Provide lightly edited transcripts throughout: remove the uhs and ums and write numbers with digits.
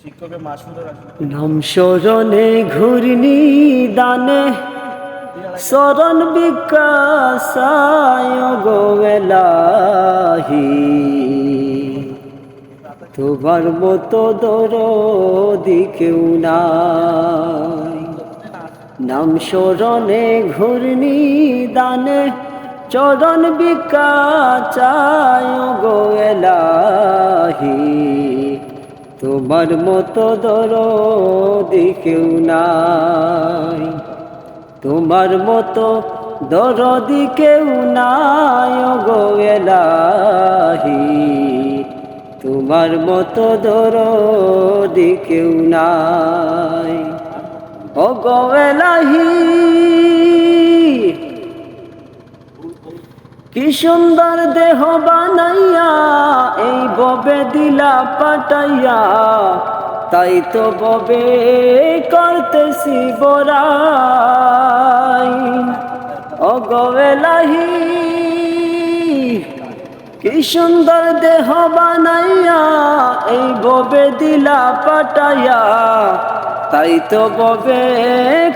শিক্ষকের মাসুদের নাম স্মরণে ঘূর্ণি দানে স্মরণ বিকাশায় গোয়েলাহি তোমার মতো দরদি কেউ নাই। নাম স্মরণে ঘূর্ণি দানে চরণ বিকাশায় গোয়েলাহি তোমার মতো দরদি কেউ নাই। তোমার মতো দরদি কেউ নাই গো এলাহি, তোমার মতো দরদি কেউ নাই ও গো এলাহি। কি সুন্দর দেহ বানাইয়া এই ববে দিলা পাঠাইয়া, তাই তো ববে করতেছি বড়াই ও গো এলাহি। কি সুন্দর দেহ বানাইয়া এই ববে দিলা পাঠাইয়া, তাই তো ববে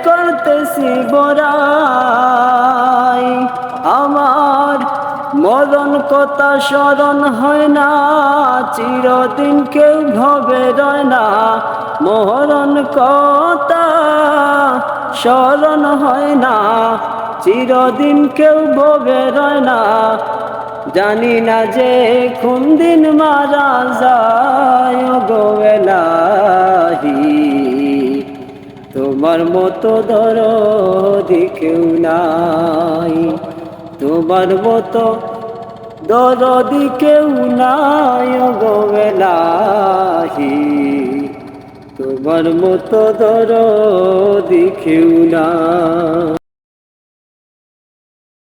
করতেছি বড়াই। আমার মরণ কথা স্মরণ হয় না, চিরদিন কেউ ভবে রয় না। মরণ কথা স্মরণ হয় না, চিরদিন কেউ ভবে রয় না। জানি না যে কোন দিন মারা যায় গো এলাহি, তোমার মতো দরদি কেউ নাই। তোমার মতো দরদি কেউ নাই গো এলাহি, তোমার মতো দরদি কেউ নাই।